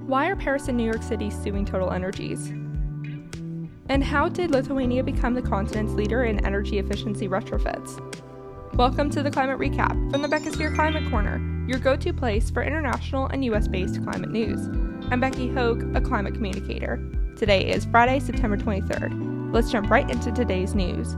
Why are Paris and New York City suing Total Energies? And how did Lithuania become the continent's leader in energy efficiency retrofits? Welcome to the Climate Recap from the Beckisphere Climate Corner, your go-to place for international and US-based climate news. I'm Becky Hogue, a climate communicator. Today is Friday, September 23rd. Let's jump right into today's news.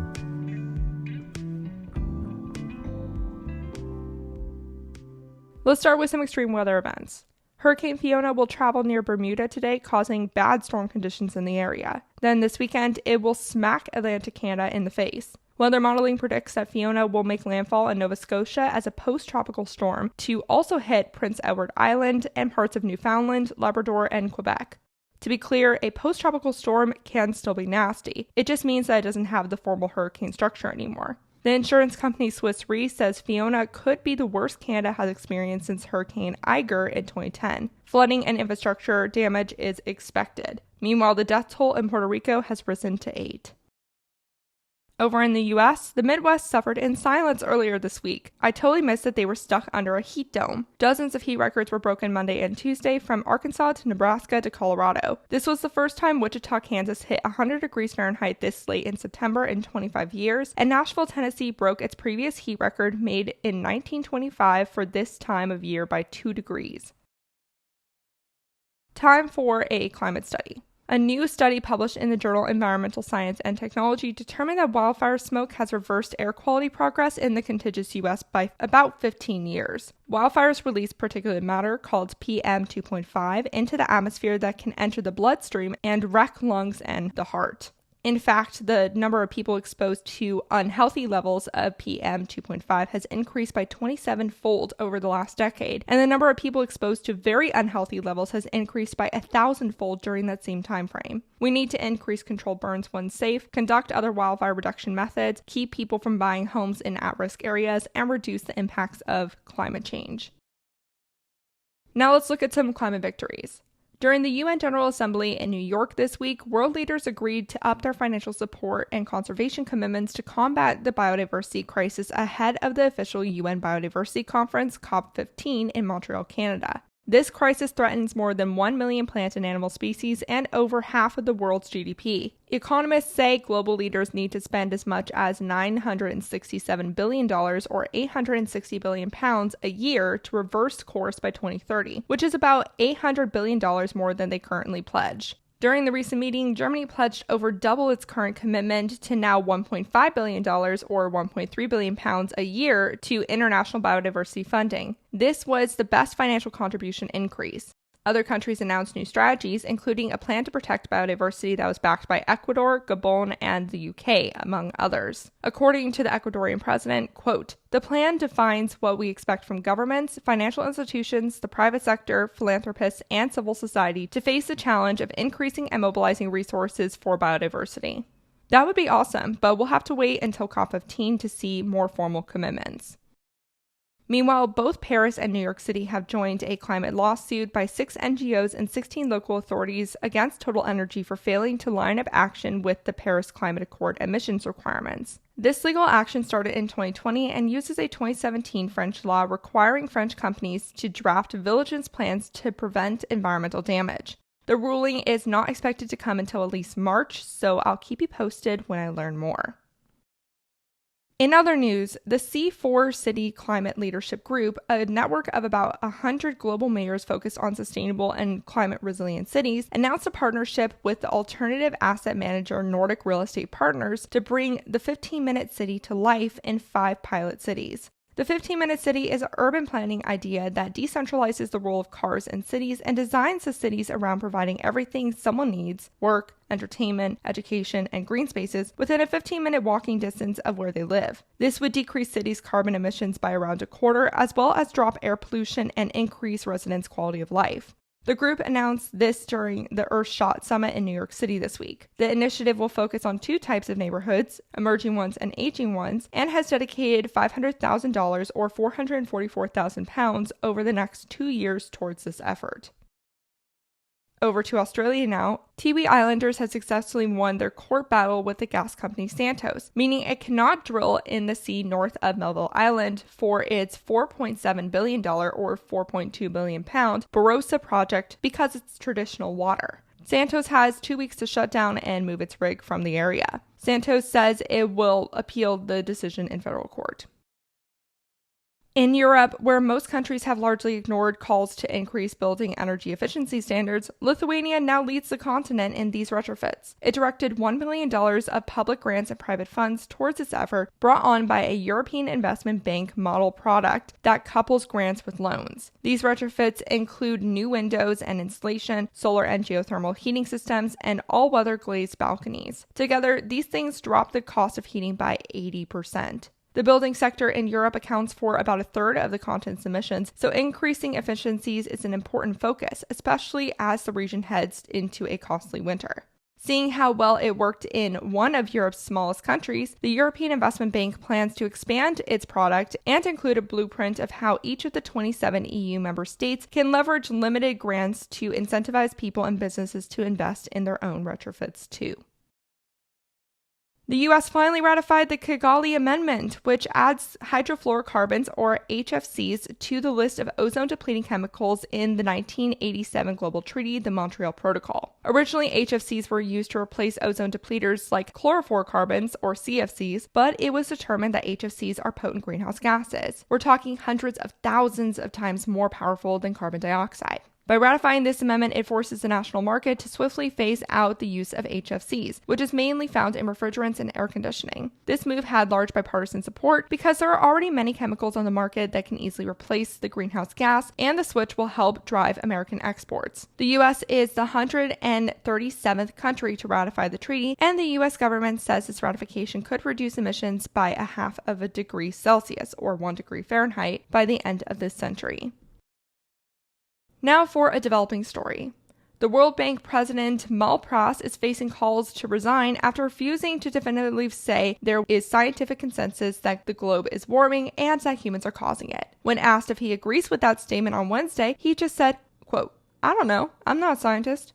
Let's start with some extreme weather events. Hurricane Fiona will travel near Bermuda today, causing bad storm conditions in the area. Then this weekend, it will smack Atlantic Canada in the face. Weather modeling predicts that Fiona will make landfall in Nova Scotia as a post-tropical storm to also hit Prince Edward Island and parts of Newfoundland, Labrador, and Quebec. To be clear, a post-tropical storm can still be nasty. It just means that it doesn't have the formal hurricane structure anymore. The insurance company Swiss Re says Fiona could be the worst Canada has experienced since Hurricane Iger in 2010. Flooding and infrastructure damage is expected. Meanwhile, the death toll in Puerto Rico has risen to 8. Over in the US, the Midwest suffered in silence earlier this week. I totally missed that they were stuck under a heat dome. Dozens of heat records were broken Monday and Tuesday from Arkansas to Nebraska to Colorado. This was the first time Wichita, Kansas hit 100 degrees Fahrenheit this late in September in 25 years, and Nashville, Tennessee broke its previous heat record made in 1925 for this time of year by 2 degrees. Time for a climate study. A new study published in the journal Environmental Science and Technology determined that wildfire smoke has reversed air quality progress in the contiguous U.S. by about 15 years. Wildfires release particulate matter, called PM 2.5, into the atmosphere that can enter the bloodstream and wreck lungs and the heart. In fact, the number of people exposed to unhealthy levels of PM 2.5 has increased by 27-fold over the last decade, and the number of people exposed to very unhealthy levels has increased by 1,000-fold during that same time frame. We need to increase controlled burns when safe, conduct other wildfire reduction methods, keep people from buying homes in at-risk areas, and reduce the impacts of climate change. Now let's look at some climate victories. During the UN General Assembly in New York this week, world leaders agreed to up their financial support and conservation commitments to combat the biodiversity crisis ahead of the official UN Biodiversity Conference, COP15, in Montreal, Canada. This crisis threatens more than 1 million plant and animal species and over half of the world's GDP. Economists say global leaders need to spend as much as $967 billion or 860 billion pounds a year to reverse course by 2030, which is about $800 billion more than they currently pledge. During the recent meeting, Germany pledged over double its current commitment to now $1.5 billion or 1.3 billion pounds a year to international biodiversity funding. This was the best financial contribution increase. Other countries announced new strategies, including a plan to protect biodiversity that was backed by Ecuador, Gabon, and the UK, among others. According to the Ecuadorian president, quote, "The plan defines what we expect from governments, financial institutions, the private sector, philanthropists, and civil society to face the challenge of increasing and mobilizing resources for biodiversity." That would be awesome, but we'll have to wait until COP15 to see more formal commitments. Meanwhile, both Paris and New York City have joined a climate lawsuit by 6 NGOs and 16 local authorities against Total Energy for failing to line up action with the Paris Climate Accord emissions requirements. This legal action started in 2020 and uses a 2017 French law requiring French companies to draft vigilance plans to prevent environmental damage. The ruling is not expected to come until at least March, so I'll keep you posted when I learn more. In other news, the C4 City Climate Leadership Group, a network of about 100 global mayors focused on sustainable and climate-resilient cities, announced a partnership with the alternative asset manager Nordic Real Estate Partners to bring the 15-minute city to life in 5 pilot cities. The 15-minute city is an urban planning idea that decentralizes the role of cars in cities and designs the cities around providing everything someone needs: work, entertainment, education, and green spaces within a 15-minute walking distance of where they live. This would decrease cities' carbon emissions by around a quarter, as well as drop air pollution and increase residents' quality of life. The group announced this during the Earthshot Summit in New York City this week. The initiative will focus on 2 types of neighborhoods, emerging ones and aging ones, and has dedicated $500,000 or 444,000 pounds over the next 2 years towards this effort. Over to Australia now. Tiwi Islanders has successfully won their court battle with the gas company Santos, meaning it cannot drill in the sea north of Melville Island for its $4.7 billion or 4.2 billion pound Barossa project because it's traditional water. Santos has 2 weeks to shut down and move its rig from the area. Santos says it will appeal the decision in federal court. In Europe, where most countries have largely ignored calls to increase building energy efficiency standards, Lithuania now leads the continent in these retrofits. It directed $1 million of public grants and private funds towards this effort, brought on by a European Investment Bank model product that couples grants with loans. These retrofits include new windows and insulation, solar and geothermal heating systems, and all-weather glazed balconies. Together, these things drop the cost of heating by 80%. The building sector in Europe accounts for about a third of the continent's emissions, so increasing efficiencies is an important focus, especially as the region heads into a costly winter. Seeing how well it worked in one of Europe's smallest countries, the European Investment Bank plans to expand its product and include a blueprint of how each of the 27 EU member states can leverage limited grants to incentivize people and businesses to invest in their own retrofits too. The U.S. finally ratified the Kigali Amendment, which adds hydrofluorocarbons, or HFCs, to the list of ozone-depleting chemicals in the 1987 Global Treaty, the Montreal Protocol. Originally, HFCs were used to replace ozone depleters like chlorofluorocarbons, or CFCs, but it was determined that HFCs are potent greenhouse gases. We're talking hundreds of thousands of times more powerful than carbon dioxide. By ratifying this amendment, it forces the national market to swiftly phase out the use of HFCs, which is mainly found in refrigerants and air conditioning. This move had large bipartisan support because there are already many chemicals on the market that can easily replace the greenhouse gas, and the switch will help drive American exports. The U.S. is the 137th country to ratify the treaty, and the U.S. government says this ratification could reduce emissions by 0.5 degrees Celsius, or 1 degree Fahrenheit, by the end of this century. Now for a developing story. The World Bank president Malpass is facing calls to resign after refusing to definitively say there is scientific consensus that the globe is warming and that humans are causing it. When asked if he agrees with that statement on Wednesday, he just said, quote, "I don't know. I'm not a scientist."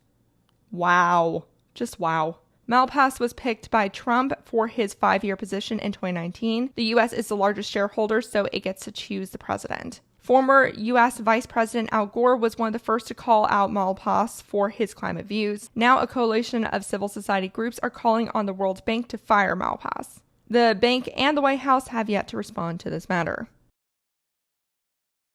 Wow. Just wow. Malpass was picked by Trump for his 5-year position in 2019. The U.S. is the largest shareholder, so it gets to choose the president. Former U.S. Vice President Al Gore was one of the first to call out Malpass for his climate views. Now a coalition of civil society groups are calling on the World Bank to fire Malpass. The bank and the White House have yet to respond to this matter.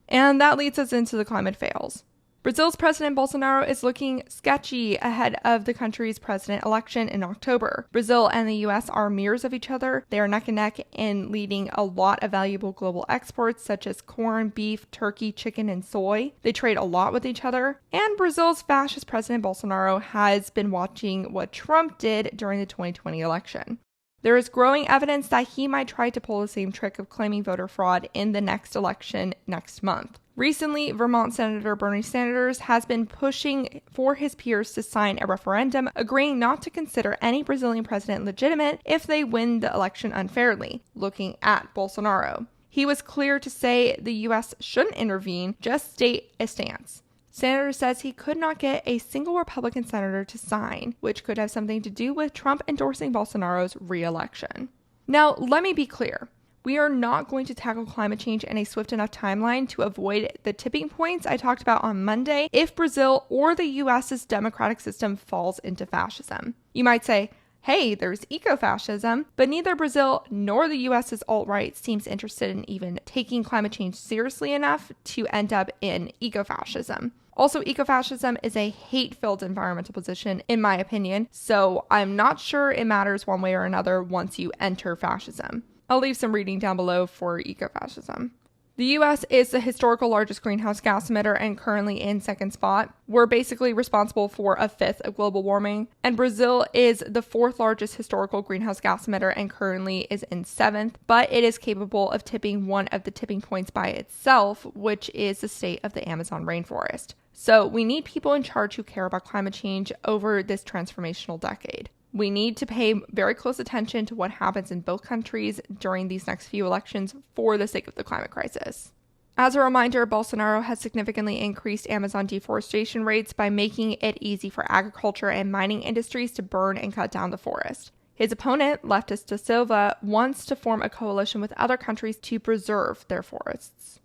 And that leads us into the climate fails. Brazil's President Bolsonaro is looking sketchy ahead of the country's president election in October. Brazil and the U.S. are mirrors of each other. They are neck and neck in leading a lot of valuable global exports such as corn, beef, turkey, chicken, and soy. They trade a lot with each other. And Brazil's fascist President Bolsonaro has been watching what Trump did during the 2020 election. There is growing evidence that he might try to pull the same trick of claiming voter fraud in the next election next month. Recently, Vermont Senator Bernie Sanders has been pushing for his peers to sign a referendum agreeing not to consider any Brazilian president legitimate if they win the election unfairly, looking at Bolsonaro. He was clear to say the U.S. shouldn't intervene, just state a stance. Sanders says he could not get a single Republican senator to sign, which could have something to do with Trump endorsing Bolsonaro's re-election. Now, let me be clear. We are not going to tackle climate change in a swift enough timeline to avoid the tipping points I talked about on Monday if Brazil or the U.S.'s democratic system falls into fascism. You might say, hey, there's eco-fascism, but neither Brazil nor the U.S.'s alt-right seems interested in even taking climate change seriously enough to end up in eco-fascism. Also, eco-fascism is a hate-filled environmental position, in my opinion, so I'm not sure it matters one way or another once you enter fascism. I'll leave some reading down below for ecofascism. The U.S. is the historical largest greenhouse gas emitter and currently in second spot. We're basically responsible for 1/5 of global warming. And Brazil is the 4th largest historical greenhouse gas emitter and currently is in 7th. But it is capable of tipping one of the tipping points by itself, which is the state of the Amazon rainforest. So we need people in charge who care about climate change over this transformational decade. We need to pay very close attention to what happens in both countries during these next few elections for the sake of the climate crisis. As a reminder, Bolsonaro has significantly increased Amazon deforestation rates by making it easy for agriculture and mining industries to burn and cut down the forest. His opponent, leftist Da Silva, wants to form a coalition with other countries to preserve their forests.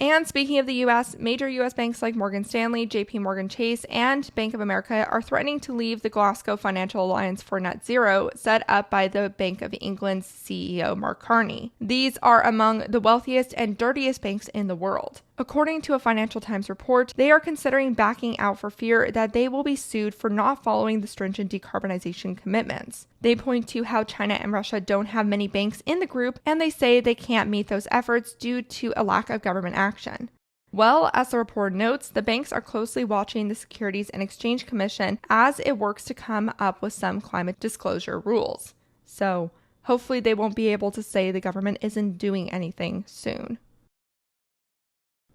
And speaking of the U.S., major U.S. banks like Morgan Stanley, JP Morgan Chase, and Bank of America are threatening to leave the Glasgow Financial Alliance for Net Zero, set up by the Bank of England's CEO Mark Carney. These are among the wealthiest and dirtiest banks in the world. According to a Financial Times report, they are considering backing out for fear that they will be sued for not following the stringent decarbonization commitments. They point to how China and Russia don't have many banks in the group, and they say they can't meet those efforts due to a lack of government action. Well, as the report notes, the banks are closely watching the Securities and Exchange Commission as it works to come up with some climate disclosure rules. So, hopefully they won't be able to say the government isn't doing anything soon.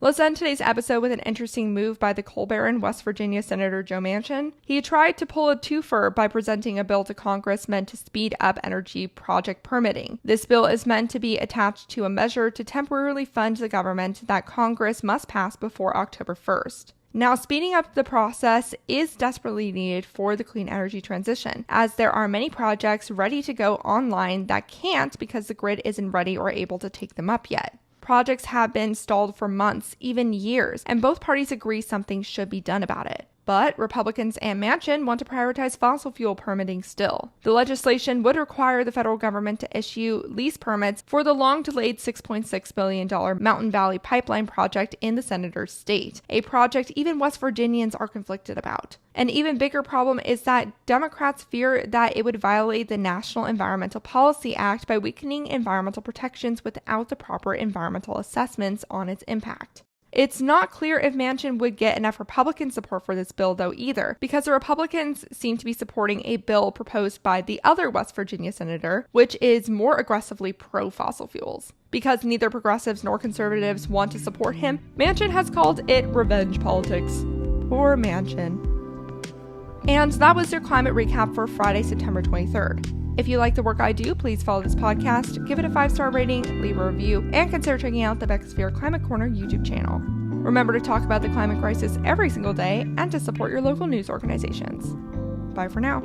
Let's end today's episode with an interesting move by the coal baron, West Virginia Senator Joe Manchin. He tried to pull a twofer by presenting a bill to Congress meant to speed up energy project permitting. This bill is meant to be attached to a measure to temporarily fund the government that Congress must pass before October 1st. Now, speeding up the process is desperately needed for the clean energy transition, as there are many projects ready to go online that can't because the grid isn't ready or able to take them up yet. Projects have been stalled for months, even years, and both parties agree something should be done about it. But Republicans and Manchin want to prioritize fossil fuel permitting still. The legislation would require the federal government to issue lease permits for the long-delayed $6.6 billion Mountain Valley Pipeline project in the senator's state, a project even West Virginians are conflicted about. An even bigger problem is that Democrats fear that it would violate the National Environmental Policy Act by weakening environmental protections without the proper environmental assessments on its impact. It's not clear if Manchin would get enough Republican support for this bill, though, either, because the Republicans seem to be supporting a bill proposed by the other West Virginia senator, which is more aggressively pro-fossil fuels. Because neither progressives nor conservatives want to support him, Manchin has called it revenge politics. Poor Manchin. And that was your climate recap for Friday, September 23rd. If you like the work I do, please follow this podcast, give it a 5-star rating, leave a review, and consider checking out the Beckisphere Climate Corner YouTube channel. Remember to talk about the climate crisis every single day and to support your local news organizations. Bye for now.